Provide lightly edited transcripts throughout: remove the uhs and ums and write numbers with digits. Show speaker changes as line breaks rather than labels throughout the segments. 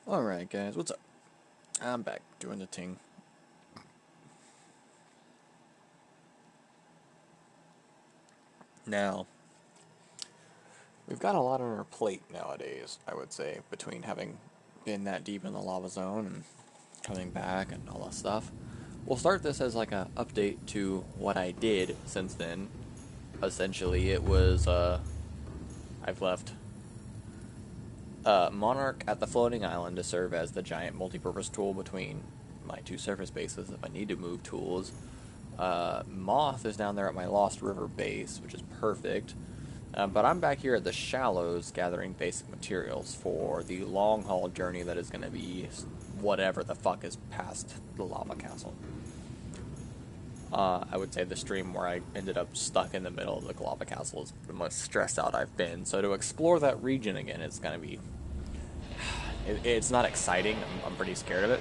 Alright guys, what's up? I'm back doing the thing. Now, we've got a lot on our plate nowadays, I would say, between having been that deep in the lava zone and coming back and all that stuff. We'll start this as like a update to what I did since then. Essentially, it was, I've left Monarch at the floating island to serve as the giant multi-purpose tool between my two surface bases if I need to move tools. Moth is down there at my Lost River base, which is perfect. But I'm back here at the shallows gathering basic materials for the long haul journey that is going to be whatever the fuck is past the lava castle. I would say the stream where I ended up stuck in the middle of the lava castle is the most stressed out I've been. So to explore that region again, it's going to be... It's not exciting. I'm pretty scared of it.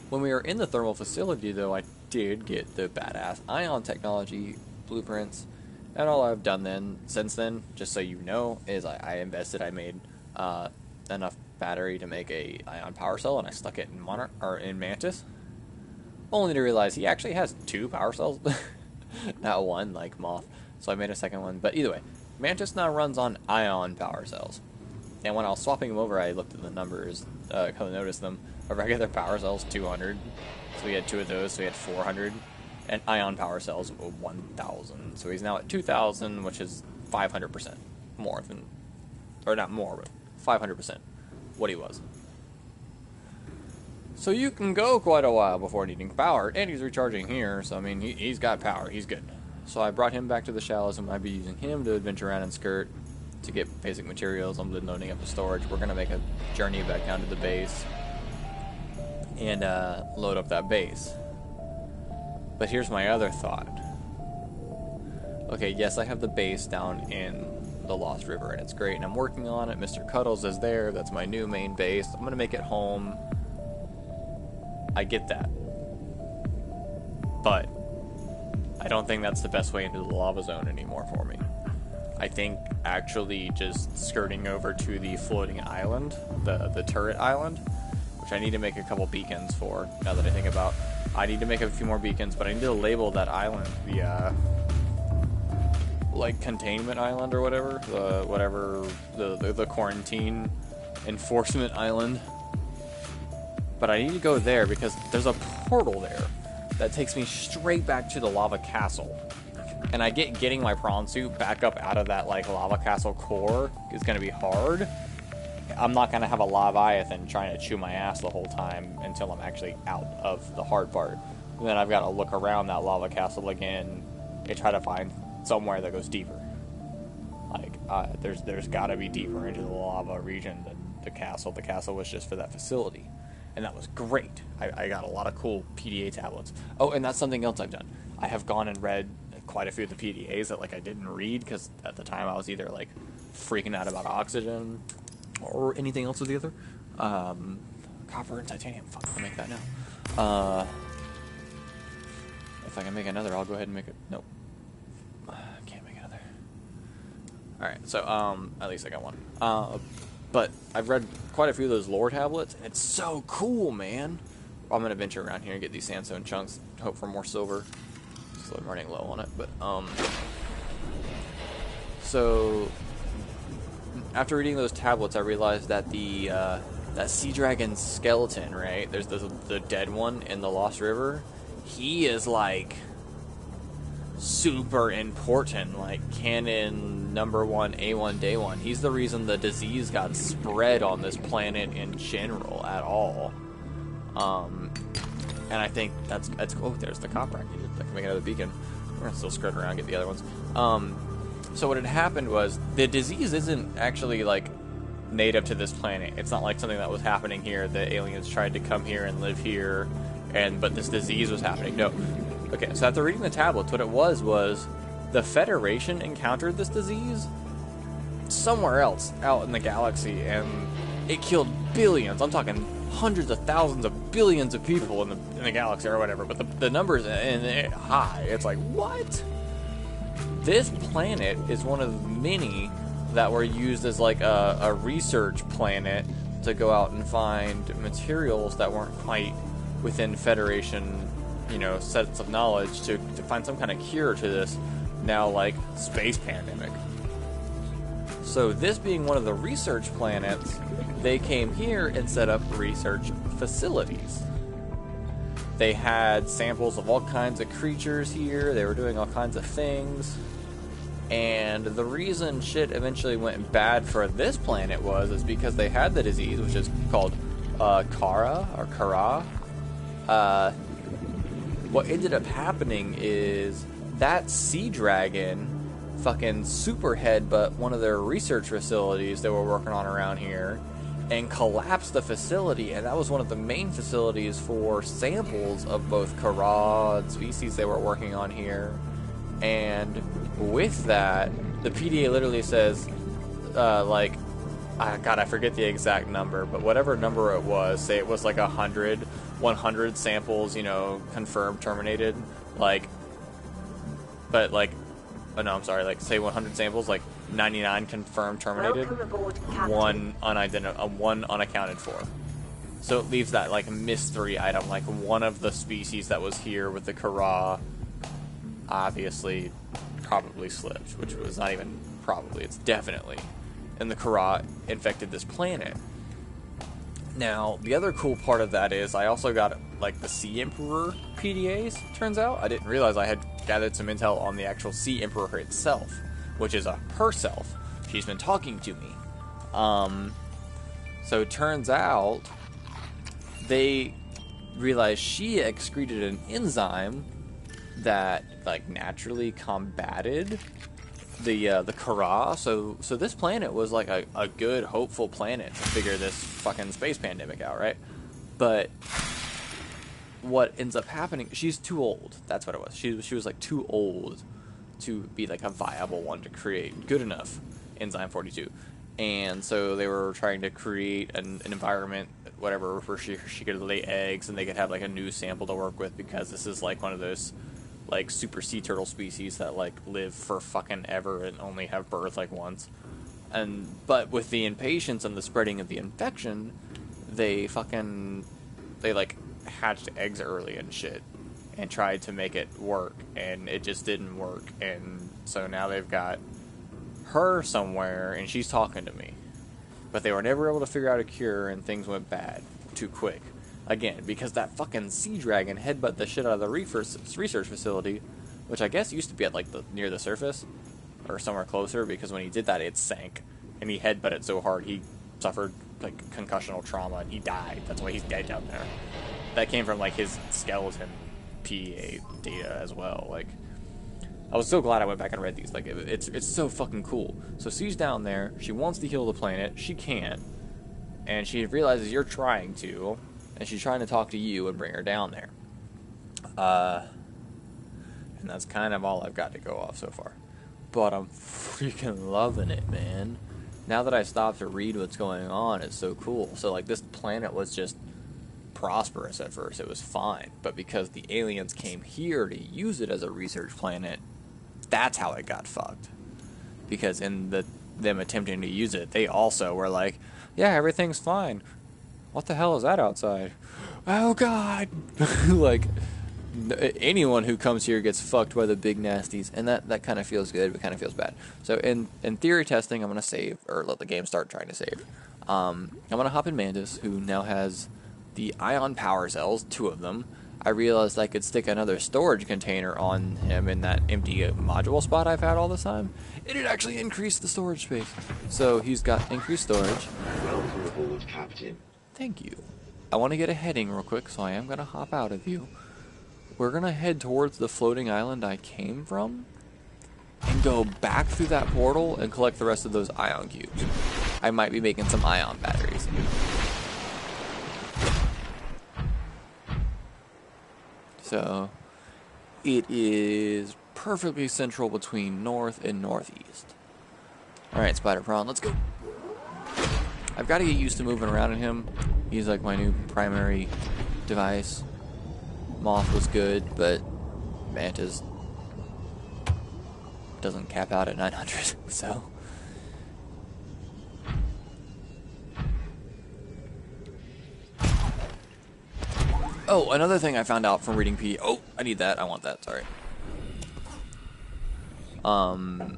When we were in the thermal facility, though, I did get the badass ion technology blueprints. And all I've done since then, just so you know, is I made enough battery to make a ion power cell, and I stuck it in Monarch or in Mantis. Only to realize he actually has two power cells, not one like Moth. So I made a second one. But either way, Mantis now runs on ion power cells. And when I was swapping them over, I looked at the numbers, kind of noticed them. A regular power cell's 200, so we had two of those, so we had 400. And ion power cells 1,000. So he's now at 2,000, which is 500% more than, or not more, but 500% what he was. So you can go quite a while before needing power, and he's recharging here, so I mean, he's got power, he's good. So I brought him back to the shallows, and I'll be using him to adventure around and skirt to get basic materials. I'm loading up the storage. We're going to make a journey back down to the base and load up that base. But here's my other thought. Okay, yes, I have the base down in the Lost River, and it's great, and I'm working on it. Mr. Cuddles is there. That's my new main base. I'm going to make it home. I get that. But I don't think that's the best way into the lava zone anymore for me. I think actually just skirting over to the floating island, the turret island, which I need to make a couple beacons for, now that I think about. I need to make a few more beacons, but I need to label that island the, like, containment island or whatever, the quarantine enforcement island. But I need to go there because there's a portal there that takes me straight back to the lava castle. And I get getting my prawn suit back up out of that, like, lava castle core is going to be hard. I'm not going to have a Leviathan trying to chew my ass the whole time until I'm actually out of the hard part. And then I've got to look around that lava castle again and try to find somewhere that goes deeper. Like, there's got to be deeper into the lava region than the castle. The castle was just for that facility. And that was great. I got a lot of cool PDA tablets. Oh, and that's something else I've done. I have gone and read quite a few of the PDAs that, like, I didn't read because at the time I was either, like, freaking out about oxygen or anything else with the other. Copper and titanium. Fuck, I'll make that now. If I can make another, I'll go ahead and make it. Nope. Can't make another. Alright, so, at least I got one. But I've read quite a few of those lore tablets, and it's so cool, man. I'm gonna venture around here and get these sandstone chunks, hope for more silver. So I'm running low on it, but, so after reading those tablets, I realized that the, that sea dragon skeleton, right? There's the dead one in the Lost River. He is, like, super important, like canon number one, A1 day one. He's the reason the disease got spread on this planet in general at all. And I think that's oh, there's the copper. I can make another beacon. We're gonna still skirt around and get the other ones. So what had happened was the disease isn't actually, like, native to this planet. It's not like something that was happening here. The aliens tried to come here and live here, but this disease was happening. No. Okay, so after reading the tablets, what it was the Federation encountered this disease somewhere else out in the galaxy, and it killed billions. I'm talking hundreds of thousands of billions of people in the galaxy or whatever, but the numbers in high. It's like, what? This planet is one of many that were used as, like, a research planet to go out and find materials that weren't quite within Federation, you know, sets of knowledge to find some kind of cure to this now, like, space pandemic. So this being one of the research planets, they came here and set up research facilities. They had samples of all kinds of creatures here. They were doing all kinds of things. And the reason shit eventually went bad for this planet is because they had the disease, which is called Kara. What ended up happening is that sea dragon fucking super headbutt one of their research facilities they were working on around here and collapsed the facility, and that was one of the main facilities for samples of both Kara species they were working on here. And with that, the PDA literally says, God, I forget the exact number, but whatever number it was, say it was like 100 samples, you know, confirmed terminated, say 100 samples, 99 confirmed terminated, one unaccounted for. So it leaves that, mystery item, one of the species that was here with the Kara obviously probably slipped, which was not even probably, it's definitely, and the Kara infected this planet. Now, the other cool part of that is I also got, the Sea Emperor PDAs, turns out. I didn't realize I had gathered some intel on the actual Sea Emperor itself, which is herself. She's been talking to me. So it turns out they realized she excreted an enzyme that, naturally combated the Kara. So this planet was a good, hopeful planet to figure this fucking space pandemic out, right? But what ends up happening, she's too old. That's what it was. She was too old to be a viable one to create good enough enzyme 42. And so they were trying to create an environment, whatever, where she could lay eggs and they could have a new sample to work with, because this is one of those super sea turtle species that live for fucking ever and only have birth once. But with the impatience and the spreading of the infection, they hatched eggs early and shit and tried to make it work, and it just didn't work. And so now they've got her somewhere and she's talking to me, but they were never able to figure out a cure, and things went bad too quick. Again, because that fucking sea dragon headbutt the shit out of the research facility, which I guess used to be at near the surface or somewhere closer, because when he did that it sank, and he headbutted it so hard he suffered concussional trauma and he died. That's why he's dead down there. That came from his skeleton PA data as well. I was so glad I went back and read these. It's so fucking cool. So she's down there, she wants to heal the planet, she can't, and she realizes you're trying to, and she's trying to talk to you and bring her down there. And that's kind of all I've got to go off so far. But I'm freaking loving it, man. Now that I stopped to read what's going on, it's so cool. So, this planet was just prosperous at first. It was fine. But because the aliens came here to use it as a research planet, that's how it got fucked. Because in them attempting to use it, they also were yeah, everything's fine. What the hell is that outside? Oh, God! Anyone who comes here gets fucked by the big nasties, and that kind of feels good, but kind of feels bad. So in theory testing, I'm going to save, or let the game start trying to save. I'm going to hop in Mantis, who now has the ion power cells, 2 of them. I realized I could stick another storage container on him in that empty module spot I've had all this time. It actually increased the storage space. So he's got increased storage.
Welcome aboard, Captain.
Thank you. I want to get a heading real quick, so I am going to hop out of you. We're going to head towards the floating island I came from and go back through that portal and collect the rest of those ion cubes. I might be making some ion batteries. So, it is perfectly central between north and northeast. Alright, Spider Prawn, let's go. I've got to get used to moving around in him. He's my new primary device. Moth was good, but Mantis doesn't cap out at 900, so. Oh, another thing I found out from reading PD. Oh, I need that. I want that. Sorry. I'm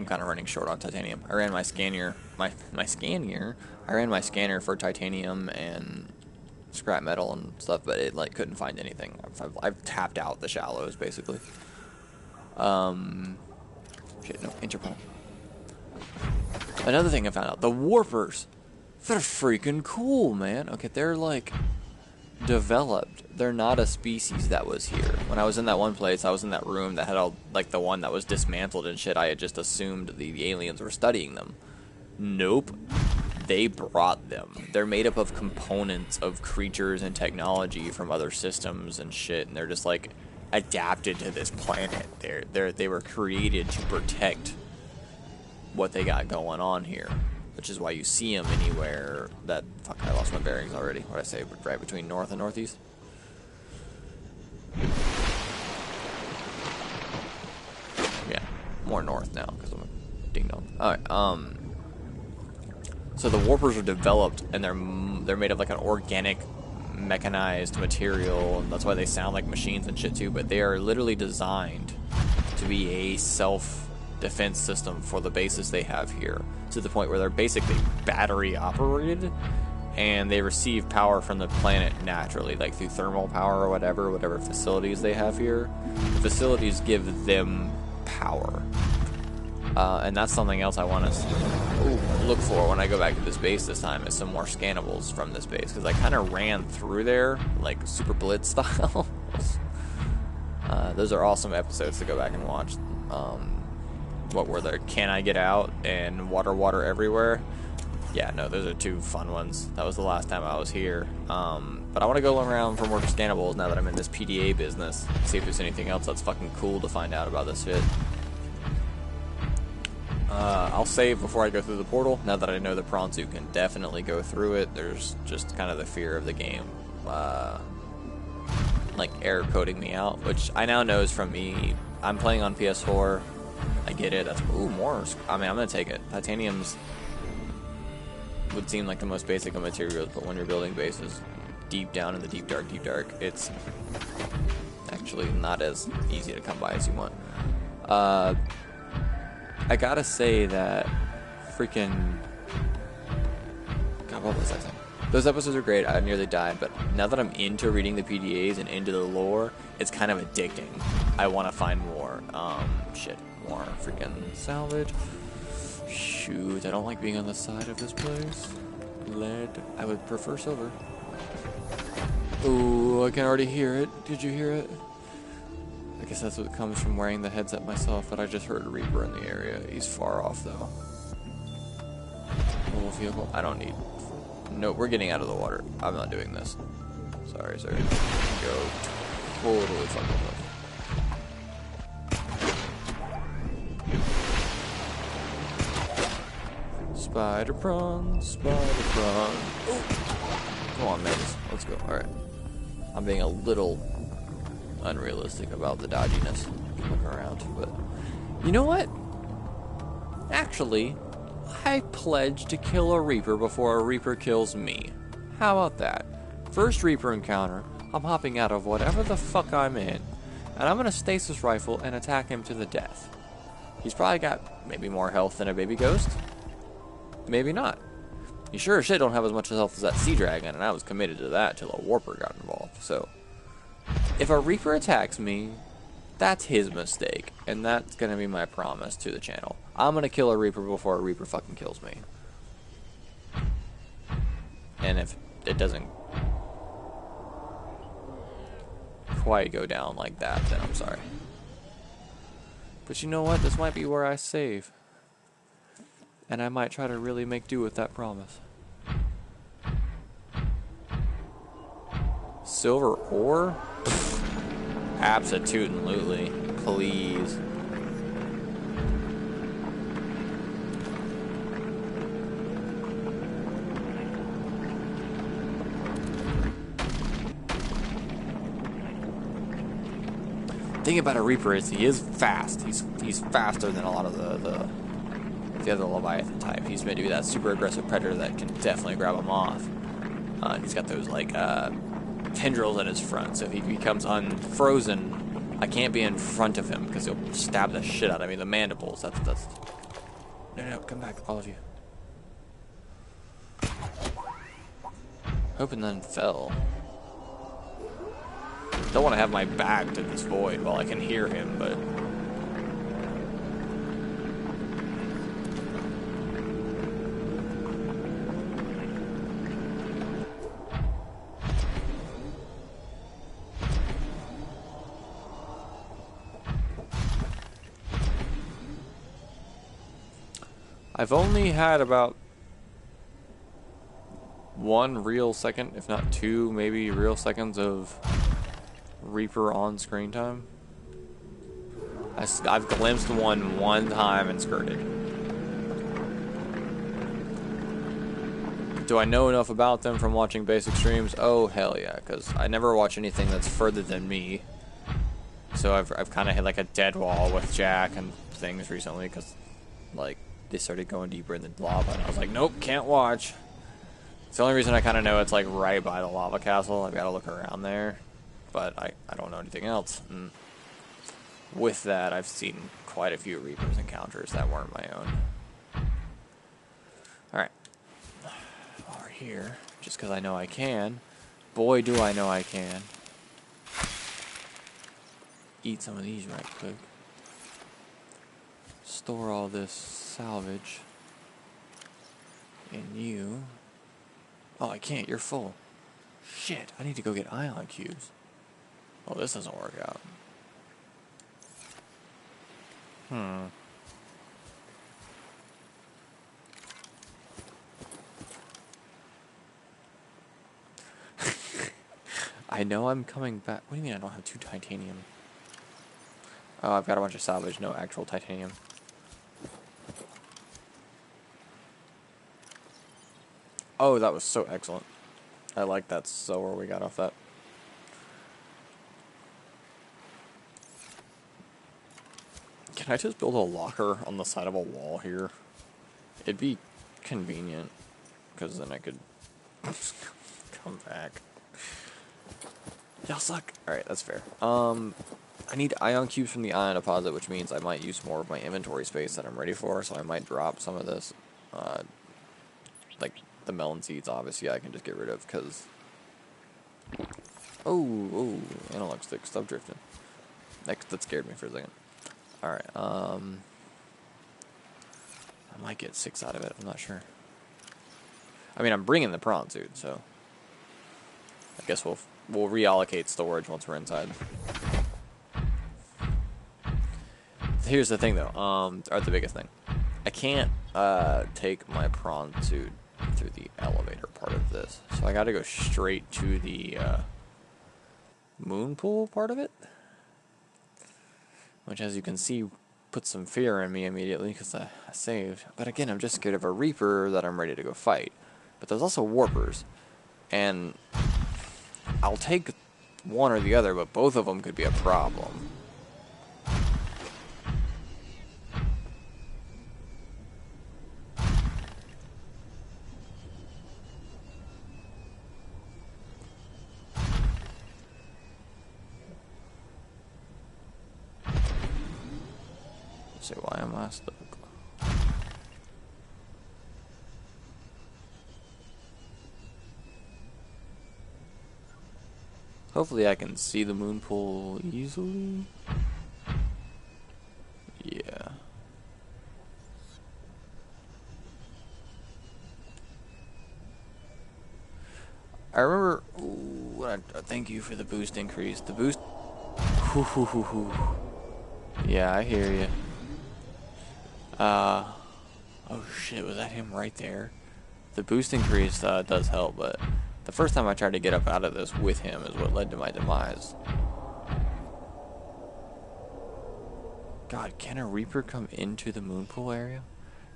kind of running short on titanium. I ran my scanner. My scanner. I ran my scanner for titanium and scrap metal and stuff, but it like couldn't find anything. I've tapped out the shallows basically. Shit, no, Interpol. Another thing I found out, the warpers. They're freaking cool, man. Okay, they're like developed. They're not a species that was here. When I was in that one place, I was in that room that had all, like the one that was dismantled and shit, I had just assumed the aliens were studying them. Nope. They brought them. They're made up of components of creatures and technology from other systems and shit, and they're just like adapted to this planet. They were created to protect what they got going on here, which is why you see them anywhere that... Fuck, I lost my bearings already. What'd I say? Right between north and northeast? Yeah, more north now, because I'm a ding-dong. Alright, so the warpers are developed, and they're made of like an organic, mechanized material, and that's why they sound like machines and shit too, but they are literally designed to be a self-defense system for the bases they have here, to the point where they're basically battery operated, and they receive power from the planet naturally, like through thermal power or whatever facilities they have here. The facilities give them power. And that's something else I want to look for when I go back to this base this time, is some more scannables from this base, because I kind of ran through there, like Super Blitz style. Those are awesome episodes to go back and watch. What were there? Can I Get Out and Water Everywhere? Yeah, no, those are two fun ones. That was the last time I was here. But I want to go around for more scannables now that I'm in this PDA business. See if there's anything else that's fucking cool to find out about this shit. I'll save before I go through the portal. Now that I know the Pronsu can definitely go through it, there's just kind of the fear of the game, like error coding me out, which I now know is from me. I'm playing on PS4. I get it. That's more. I mean, I'm gonna take it. Titanium's would seem like the most basic of materials, but when you're building bases deep down in the deep dark, it's actually not as easy to come by as you want. I gotta say that freaking... God, what was I saying? Those episodes are great. I nearly died, but now that I'm into reading the PDAs and into the lore, it's kind of addicting. I want to find more. More freaking salvage. Shoot, I don't like being on the side of this place. Lead. I would prefer silver. Ooh, I can already hear it. Did you hear it? I guess that's what comes from wearing the headset myself, but I just heard a Reaper in the area. He's far off, though. Mobile vehicle? I don't need... No, we're getting out of the water. I'm not doing this. Sorry. Go totally fucking off. Spider prawn. Oh. Come on, man. Let's go. Alright. I'm being a little unrealistic about the dodginess. Look around, but... You know what? Actually, I pledge to kill a Reaper before a Reaper kills me. How about that? First Reaper encounter, I'm hopping out of whatever the fuck I'm in, and I'm gonna stasis rifle and attack him to the death. He's probably got maybe more health than a baby ghost. Maybe not. You sure as shit don't have as much health as that sea dragon, and I was committed to that till a warper got involved. So, if a Reaper attacks me, that's his mistake, and that's gonna be my promise to the channel. I'm gonna kill a Reaper before a Reaper fucking kills me. And if it doesn't quite go down like that, then I'm sorry. But you know what? This might be where I save. And I might try to really make do with that promise. Silver ore? Absolutely. Please. The thing about a Reaper is he is fast. He's faster than a lot of the other Leviathan type. He's meant to be that super aggressive predator that can definitely grab him off. He's got those like tendrils in his front, so if he becomes unfrozen, I can't be in front of him because he'll stab the shit out of me. The mandibles, that's... No, come back, all of you. Hoping none fell. Don't want to have my back to this void while I can hear him, but... I've only had about 1 real second, if not 2, maybe real seconds of Reaper on screen time. I've glimpsed one time and skirted. Do I know enough about them from watching basic streams? Oh, hell yeah, because I never watch anything that's further than me. So I've kind of hit like a dead wall with Jack and things recently, because, like, they started going deeper in the lava, and I was like, nope, can't watch. It's the only reason I kind of know it's like right by the lava castle. I've got to look around there, but I don't know anything else. And with that, I've seen quite a few Reapers encounters that weren't my own. Alright. While we're here, just because I know I can. Boy, do I know I can. Eat some of these right quick. Store all this salvage in you. Oh, I can't. You're full. Shit, I need to go get ion cubes. Oh, this doesn't work out. I know I'm coming back. What do you mean I don't have 2 titanium? Oh, I've got a bunch of salvage, no actual titanium. Oh, that was so excellent. I like that so where we got off that. Can I just build a locker on the side of a wall here? It'd be convenient, because then I could come back. Y'all suck. Alright, that's fair. I need ion cubes from the ion deposit, which means I might use more of my inventory space that I'm ready for, so I might drop some of this. Like, the melon seeds, obviously, I can just get rid of, because... Oh, analog stick, stop drifting. That scared me for a second. Alright, I might get 6 out of it, I'm not sure. I mean, I'm bringing the prawn suit, so... I guess we'll reallocate storage once we're inside. Here's the thing, though, or the biggest thing. I can't, take my prawn suit through the elevator part of this. So I gotta go straight to the, moon pool part of it. Which, as you can see, puts some fear in me immediately, because I saved. But again, I'm just scared of a Reaper that I'm ready to go fight. But there's also Warpers. And I'll take one or the other, but both of them could be a problem. Let's see, why am I stuck? Hopefully I can see the moon pool easily. Yeah. I remember... Ooh, thank you for the boost increase. The boost... Yeah, I hear you. Oh shit, was that him right there? The boost increase does help, but the first time I tried to get up out of this with him is what led to my demise. God, can a Reaper come into the moon pool area?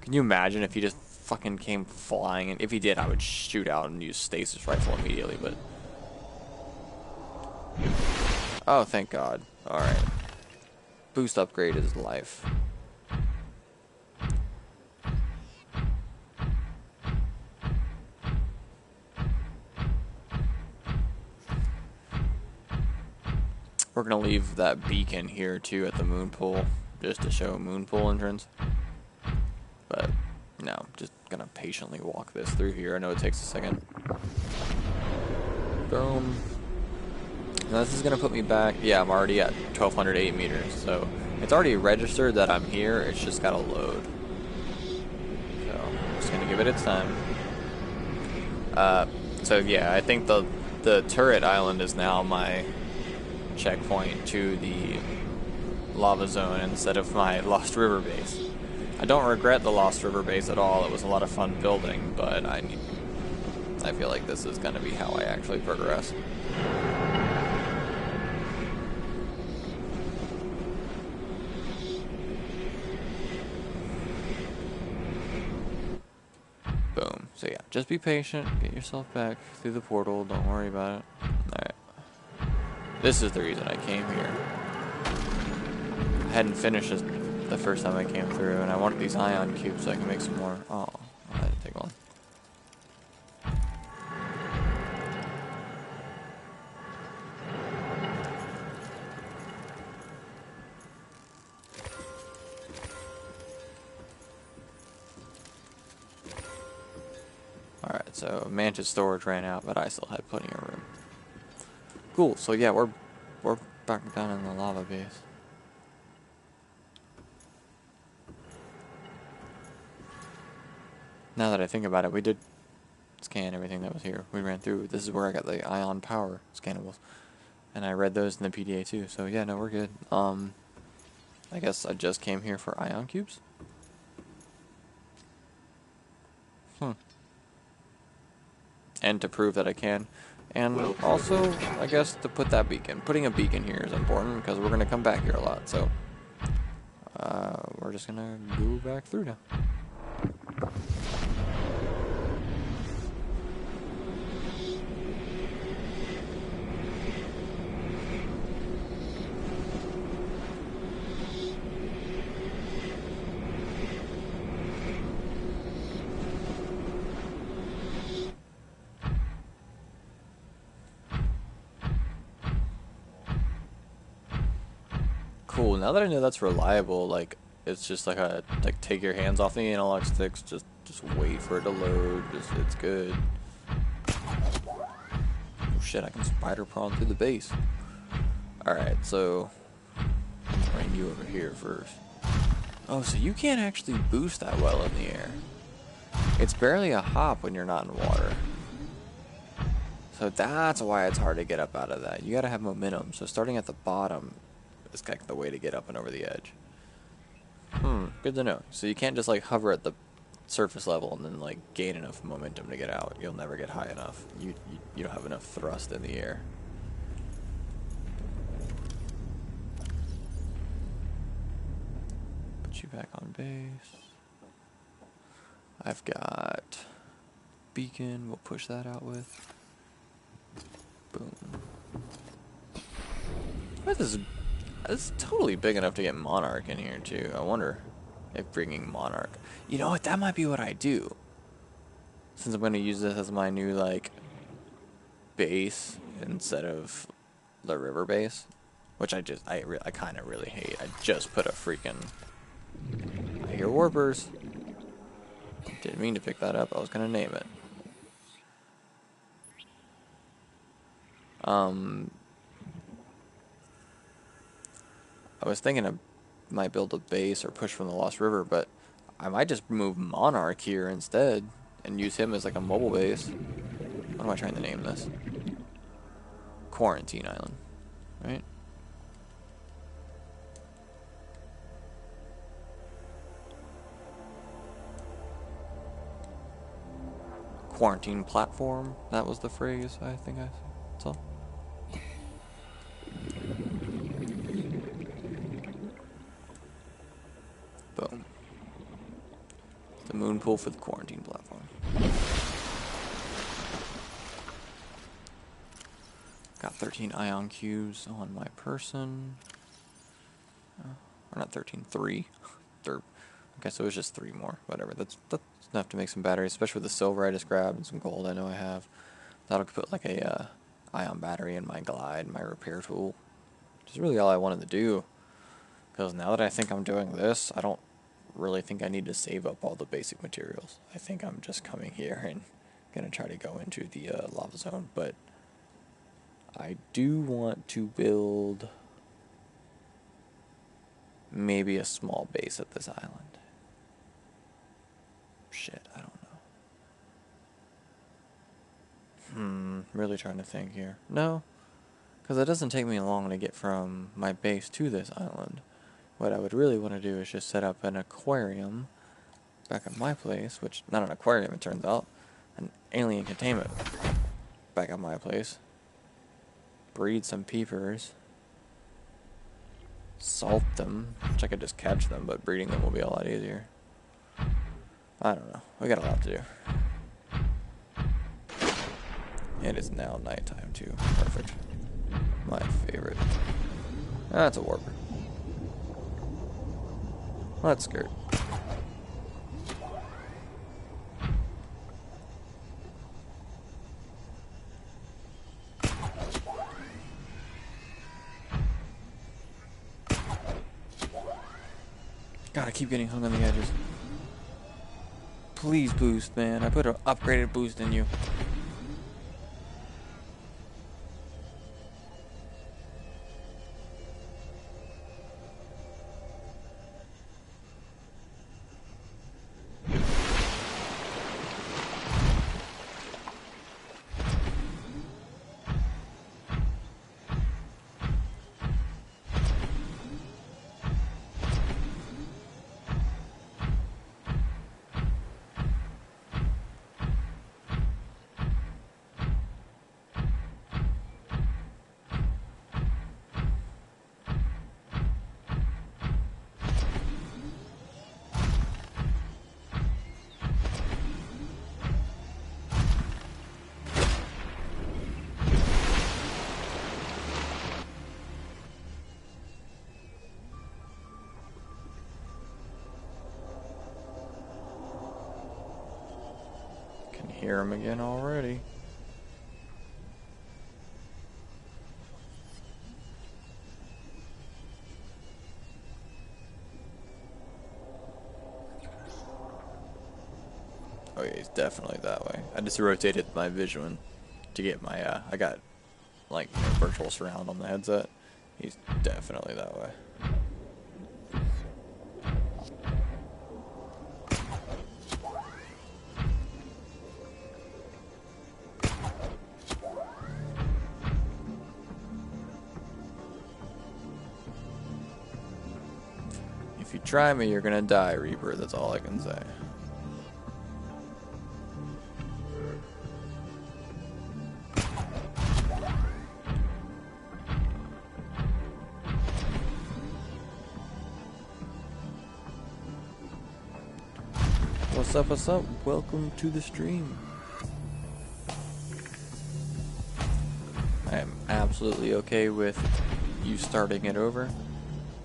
Can you imagine if he just fucking came flying? And if he did, I would shoot out and use stasis rifle immediately, but... Oh, thank God. Alright. Boost upgrade is life. We're gonna leave that beacon here too at the moon pool, just to show moon pool entrance. But no, just gonna patiently walk this through here. I know it takes a second. Boom. Now this is gonna put me back. Yeah, I'm already at 1,208 meters, so it's already registered that I'm here. It's just gotta load. So I'm just gonna give it its time. So yeah, I think the turret island is now my checkpoint to the lava zone instead of my Lost River base. I don't regret the Lost River base at all. It was a lot of fun building, but I feel like this is going to be how I actually progress. Boom. So yeah, just be patient. Get yourself back through the portal. Don't worry about it. Alright. This is the reason I came here. I hadn't finished this the first time I came through, and I wanted these ion cubes so I can make some more. Oh, that didn't take long. Alright, so Mantis storage ran out, but I still had plenty of room. Cool, so yeah, we're back down in the lava base. Now that I think about it, we did scan everything that was here. We ran through. This is where I got the ion power scannables. And I read those in the PDA too. So yeah, no, we're good. I guess I just came here for ion cubes. And to prove that I can. And also, I guess, to put that beacon. Putting a beacon here is important because we're going to come back here a lot. So, we're just going to go back through now. Cool. Now that I know that's reliable, like it's just like take your hands off the analog sticks, just wait for it to load. It's good. Oh shit! I can spider prawn through the base. All right, so bring you over here first. Oh, so you can't actually boost that well in the air. It's barely a hop when you're not in water. So that's why it's hard to get up out of that. You gotta have momentum. So starting at the bottom is kind of the way to get up and over the edge. Good to know. So you can't just like hover at the surface level and then like gain enough momentum to get out. You'll never get high enough. You don't have enough thrust in the air. Put you back on base. I've got beacon. We'll push that out with. Boom. This is totally big enough to get Monarch in here too. I wonder if bringing Monarch. You know what? That might be what I do. Since I'm going to use this as my new like base instead of the river base, which I kind of really hate. I just put a freaking. I hear warpers. Didn't mean to pick that up. I was going to name it. I was thinking I might build a base or push from the Lost River, but I might just move Monarch here instead and use him as like a mobile base. What am I trying to name this? Quarantine Island, right? Quarantine platform, that was the phrase I think I saw. Boom. The moon pool for the quarantine platform. Got 13 ion cubes on my person. Or not 13, 3. Okay, so it was just 3 more. Whatever. That's enough to make some batteries, especially with the silver I just grabbed and some gold I know I have. That'll put like a ion battery in my glide, my repair tool. Which is really all I wanted to do. Because now that I think I'm doing this, I don't really think I need to save up all the basic materials. I think I'm just coming here and going to try to go into the lava zone. But I do want to build maybe a small base at this island. Shit, I don't know. Really trying to think here. No, because it doesn't take me long to get from my base to this island. What I would really want to do is just set up an aquarium back at my place, which, not an aquarium it turns out, an alien containment back at my place. Breed some peepers. Salt them, which I could just catch them, but breeding them will be a lot easier. I don't know. We got a lot to do. It is now nighttime too. Perfect. My favorite. That's a warper. Let's skirt. God, I keep getting hung on the edges. Please boost, man. I put an upgraded boost in you. Hear him again already. Oh yeah, he's definitely that way. I just rotated my vision to get my, I got like virtual surround on the headset. He's definitely that way. If you try me, you're gonna die, Reaper. That's all I can say. What's up, what's up? Welcome to the stream. I am absolutely okay with you starting it over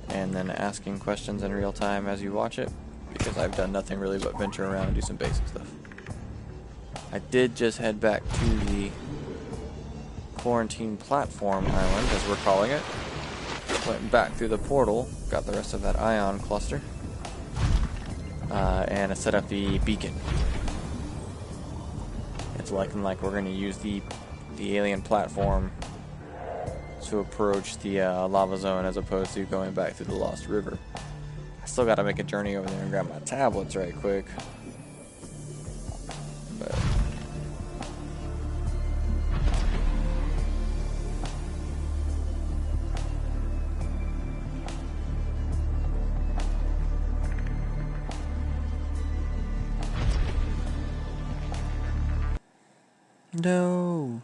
and then asking questions in real time as you watch it, because I've done nothing really but venture around and do some basic stuff. I did just head back to the quarantine platform island, as we're calling it. Went back through the portal, got the rest of that ion cluster, and I set up the beacon. It's looking like we're going to use the alien platform to approach the lava zone as opposed to going back through the Lost River. I still got to make a journey over there and grab my tablets right quick. But no.